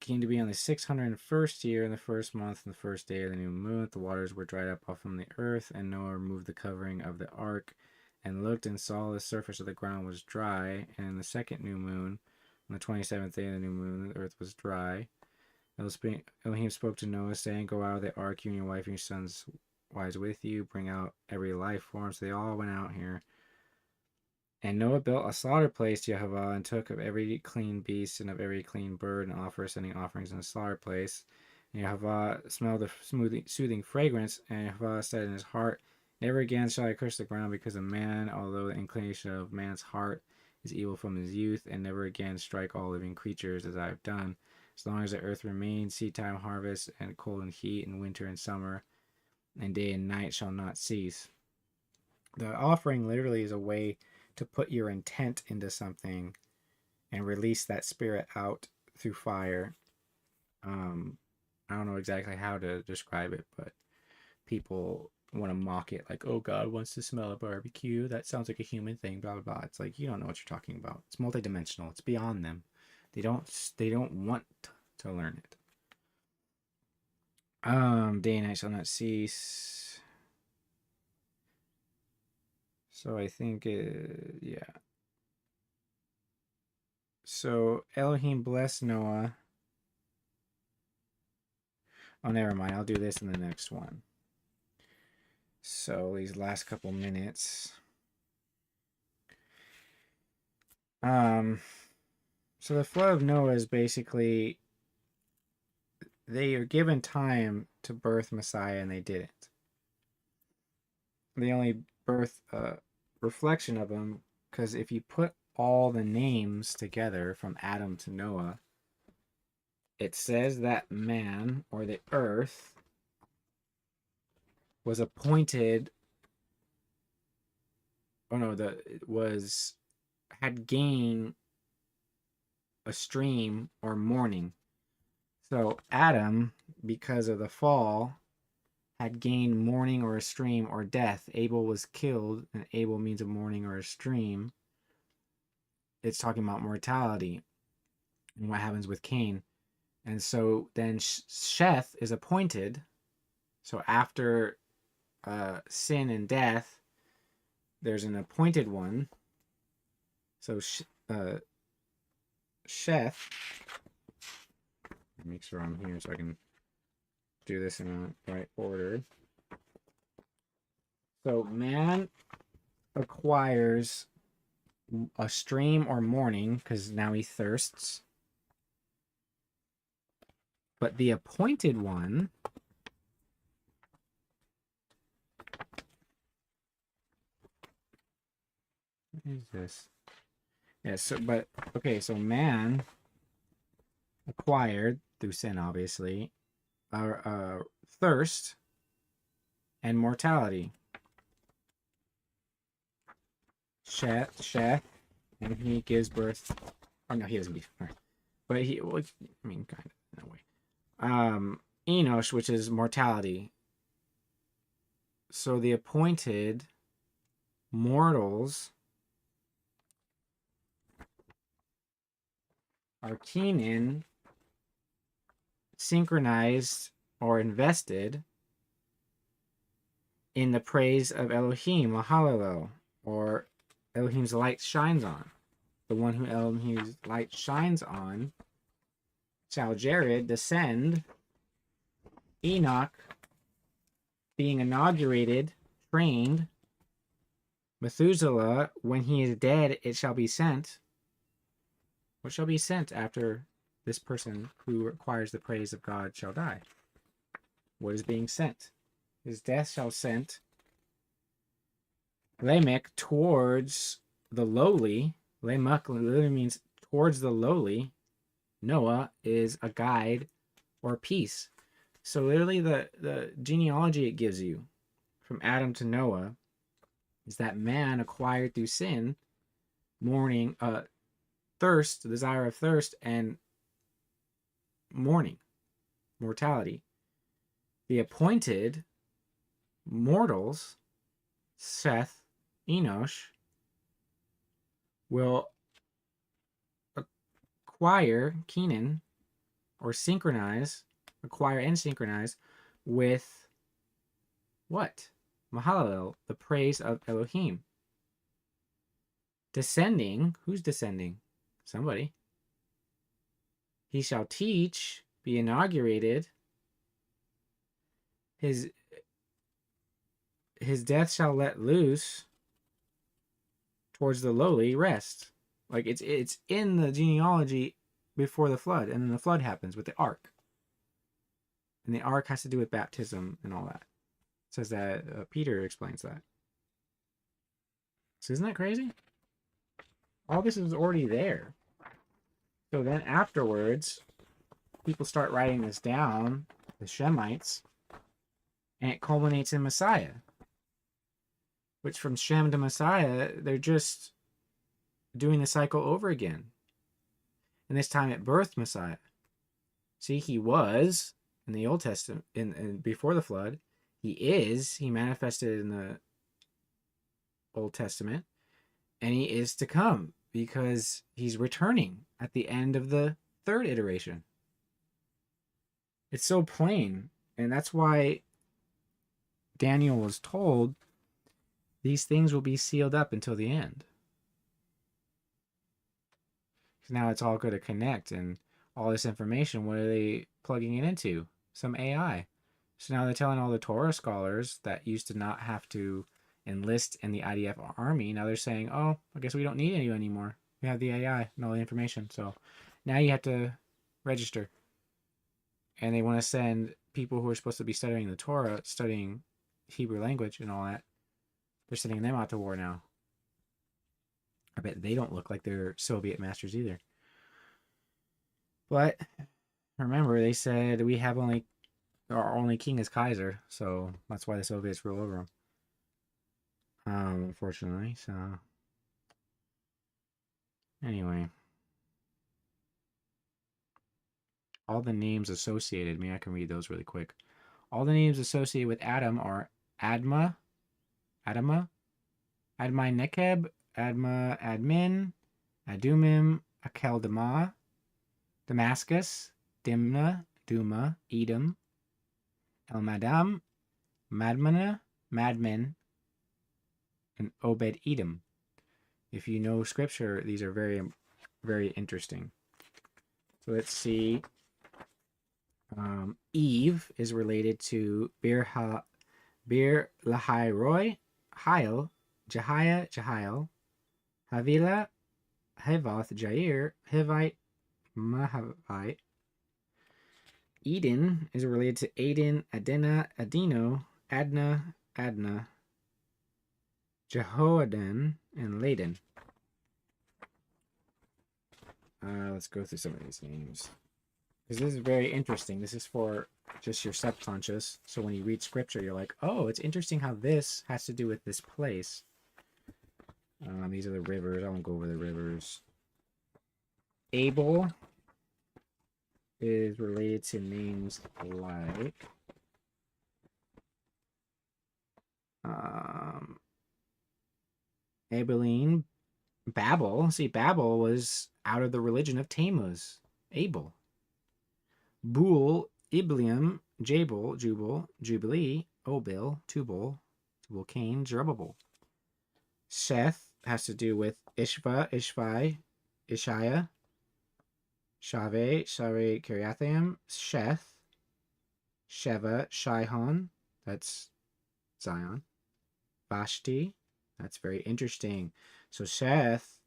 Came to be on the 601st year in the first month and the first day of the new moon. The waters were dried up off from the earth, and Noah removed the covering of the ark and looked and saw the surface of the ground was dry. And in the second new moon, on the 27th day of the new moon, the earth was dry. Elohim spoke to Noah, saying, "Go out of the ark, you and your wife and your sons' wives with you. Bring out every life form." So they all went out here. And Noah built a slaughter place to Yahweh, and took of every clean beast and of every clean bird, and sending offerings in the slaughter place. And Yahweh smelled the soothing fragrance, and Yahweh said in his heart, "Never again shall I curse the ground because of man, although the inclination of man's heart is evil from his youth, and never again strike all living creatures as I have done. As long as the earth remains, seedtime, harvest, and cold and heat, and winter and summer, and day and night shall not cease." The offering literally is a way to put your intent into something and release that spirit out through fire. I don't know exactly how to describe it, but people want to mock it, like, "Oh, God wants to smell a barbecue. That sounds like a human thing, blah, blah, blah." It's like, you don't know what you're talking about. It's multidimensional. It's beyond them. They don't want to learn it. Day and night shall not cease. So I think, yeah. So Elohim blessed Noah. Oh, never mind. I'll do this in the next one. So these last couple minutes. So the flood of Noah is basically they are given time to birth Messiah and they didn't. They only birth a reflection of him because if you put all the names together from Adam to Noah, it says that man or the earth was appointed. Oh no, it was had gained a stream or morning. So Adam, because of the fall, had gained morning or a stream or death. Abel was killed, and Abel means a morning or a stream. It's talking about mortality and what happens with Cain. And so then Sheth is appointed. So after sin and death, there's an appointed one. So Sheth, make sure I'm here so I can do this in the right order. So man acquires a stream or morning because now he thirsts. But the appointed one what is this? Yeah, so man acquired through sin, obviously, thirst and mortality. Sheth, and he gives birth. Oh no, he doesn't give birth, but he. Well, I mean, kind of in a way. Enosh, which is mortality. So the appointed mortals are Kenan, synchronized or invested in the praise of Elohim, Mahalalel, or Elohim's light shines on. The one who Elohim's light shines on shall Jared descend, Enoch being inaugurated, trained, Methuselah, when he is dead, it shall be sent. What shall be sent after this person who requires the praise of God shall die? What is being sent? His death shall sent Lamech towards the lowly. Lamech literally means towards the lowly. Noah is a guide or peace. So literally the genealogy it gives you from Adam to Noah is that man acquired through sin, mourning, thirst, the desire of thirst, and mourning, mortality. The appointed mortals, Seth, Enosh, will acquire Kenan or acquire and synchronize with what? Mahalalel, the praise of Elohim. Descending, who's descending? Somebody. He shall teach, be inaugurated. His death shall let loose towards the lowly rest. Like it's in the genealogy before the flood, and then the flood happens with the ark. And the ark has to do with baptism and all that. It says that Peter explains that. So isn't that crazy? All this is already there. So then afterwards, people start writing this down, the Shemites, and it culminates in Messiah. Which from Shem to Messiah, they're just doing the cycle over again. And this time it birthed Messiah. See, he was in the Old Testament, in before the flood. He manifested in the Old Testament, and he is to come because he's returning at the end of the third iteration. It's so plain. And that's why Daniel was told these things will be sealed up until the end. Because now it's all going to connect, and all this information, what are they plugging it into? Some AI. So now they're telling all the Torah scholars that used to not have to enlist in the IDF army. Now they're saying, oh, I guess we don't need you anymore. We have the AI and all the information. So now you have to register. And they want to send people who are supposed to be studying the Torah, studying Hebrew language and all that. They're sending them out to war now. I bet they don't look like they're Soviet masters either. But remember, they said we have our only king is Kaiser, so that's why the Soviets rule over him. Unfortunately, so anyway, all the names associated. Maybe I can read those really quick. All the names associated with Adam are Adma, Adama, Admai Nekeb, Adma, Admin, Adumim, Akeldama, Damascus, Dimna, Duma, Edom, Elmadam, Madmana, Madmen, and Obed Edom. If you know scripture, these are very, very interesting. So let's see. Eve is related to Bir Lahairoi, Hail, Jehiel, Havila, Hevoth, Jair, Hivite, Mahavite. Eden is related to Aden, Adena, Adino, Adna, Jehoadan, and Laden. Let's go through some of these names. Because this is very interesting. This is for just your subconscious. So when you read scripture, you're like, oh, it's interesting how this has to do with this place. These are the rivers. I won't go over the rivers. Abel is related to names like Abilene, Babel. See, Babel was out of the religion of Tammuz. Abel. Bul, Iblium, Jabal, Jubal, Jubilee, Obil, Tubal, Cain, Zerubbabel. Seth has to do with Ishva, Ishvi, Ishiah, Shave, Kiriathaim, Sheth, Sheva, Shihon, that's Zion, Vashti, that's very interesting. So Sheth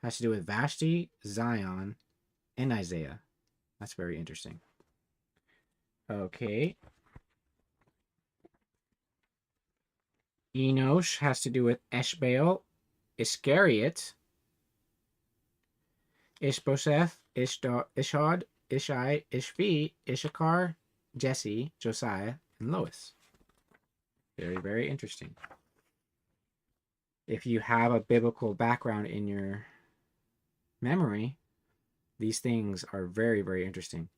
has to do with Vashti, Zion, and Isaiah. That's very interesting. Okay. Enosh has to do with Eshbaal, Iscariot, Ishbosheth, Ishod, Ishai, Ishvi, Issachar, Jesse, Josiah, and Lois. Very, very interesting. If you have a biblical background in your memory, these things are very, very interesting.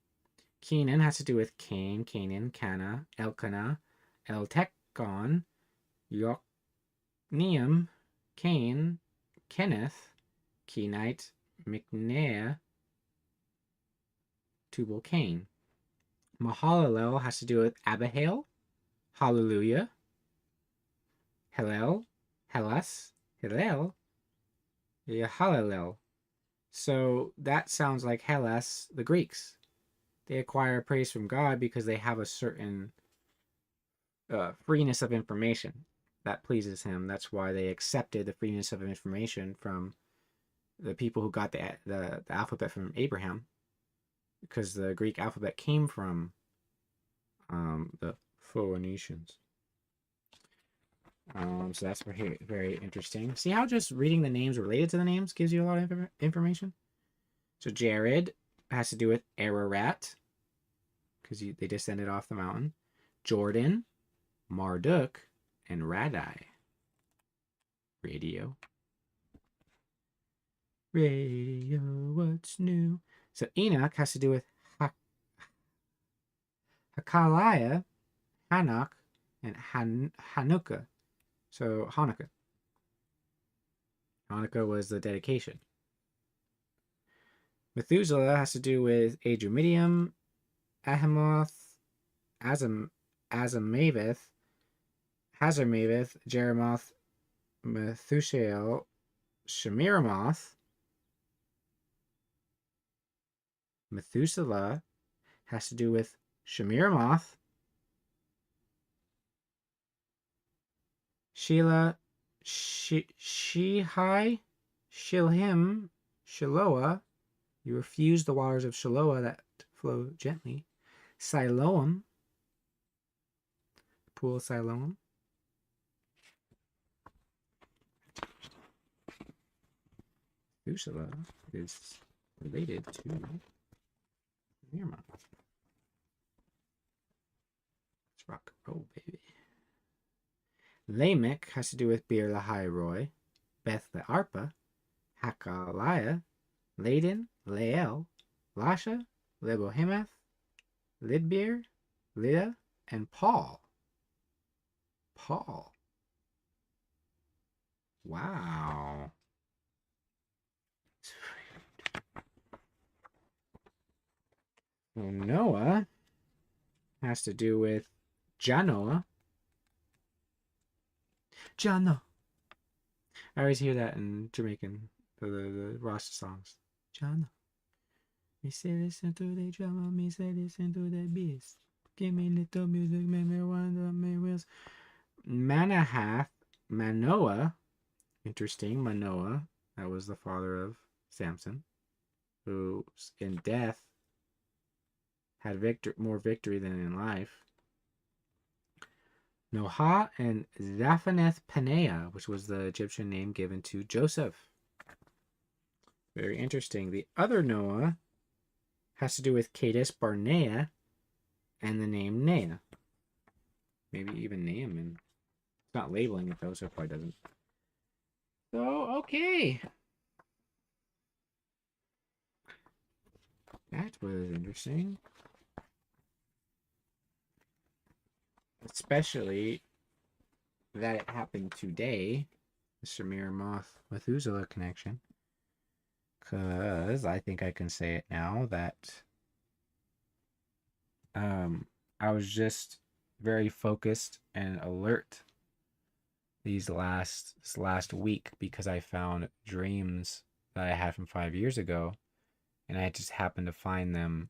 Kenan has to do with Cain, Canaan, Cana, Elkanah, Eltekon, Yokneam, Cain, Kenneth, Kenite, Micnea, Tubal Cain. Mahalalel has to do with Abihail, Hallelujah, Hillel, Hellas, Hillel, Yahalalel. So that sounds like Hellas, the Greeks. They acquire praise from God because they have a certain freeness of information that pleases him. That's why they accepted the freeness of information from the people who got the alphabet from Abraham, because the Greek alphabet came from the Phoenicians. So that's very, very interesting. See how just reading the names related to the names gives you a lot of information? So Jared has to do with Ararat, because they descended off the mountain. Jordan, Marduk, and Radai. Radio, what's new? So Enoch has to do with Hakaliah, Hanok, and Hanukkah. So Hanukkah. Hanukkah was the dedication. Methuselah has to do with Adrumidium, Ahamoth, Azamaveth, Hazarmaveth, Jeremoth, Methushael, Shemiramoth, Methuselah has to do with Shemiramoth, Sheila, Shihai, Shilhim, Shiloah. You refuse the waters of Shiloah that flow gently. Siloam, pool of Siloam. Methuselah is related to Shemiramoth. Let's rock and roll, baby. Lamech has to do with Bir Lahai Roy, Beth the Arpa, Hakaliah, Laden, Lael, Lasha, Lebohemath, Lidbir, Lida, and Paul. Paul. Wow. So Noah has to do with Janoah. Jano. I always hear that in Jamaican, the Rasta songs. Jano. Me say listen to the drama, me say listen to the bass. Give me little music, make me wonder, me wills. Manahath, Manoah. Interesting, Manoah. That was the father of Samson, who in death had more victory than in life. Noah and Zaphaneth Paneah, which was the Egyptian name given to Joseph. Very interesting. The other Noah has to do with Kadesh Barnea and the name Nea. Maybe even Naaman. It's not labeling it though, so it probably doesn't. So, okay. That was interesting. Especially that it happened today, the Shemiramoth Methuselah connection. Because I think I can say it now that I was just very focused and alert this last week because I found dreams that I had from 5 years ago, and I just happened to find them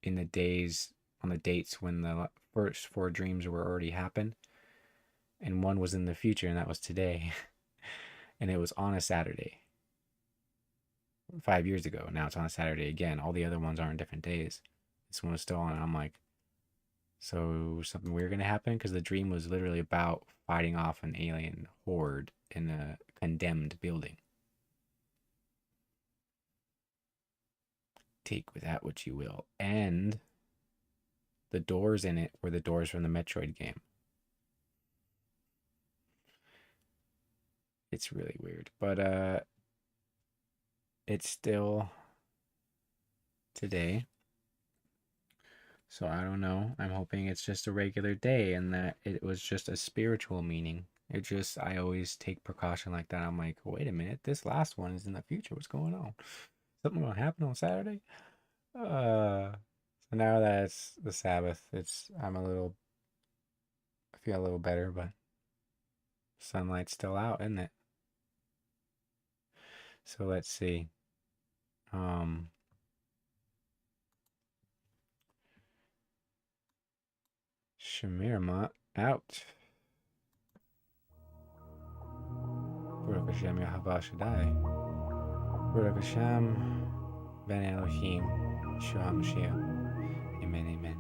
on the dates when the first 4 dreams were already happened, and one was in the future, and that was today. And it was on a Saturday 5 years ago. Now it's on a Saturday again. All the other ones are on different days. This one was still on, and I'm like, so something weird gonna happen? Because the dream was literally about fighting off an alien horde in a condemned building. Take with that what you will. And the doors in it were the doors from the Metroid game. It's really weird. But it's still today. So I don't know. I'm hoping it's just a regular day and that it was just a spiritual meaning. I always take precaution like that. I'm like, wait a minute, this last one is in the future. What's going on? Something gonna happen on Saturday? So now that it's the Sabbath, I feel a little better, but sunlight's still out, isn't it? So let's see. Shemiramoth out. Baruch Hashem Yahweh Shaddai. Baruch Hashem Ben Elohim Yeshua HaMashiach. Amen, amen.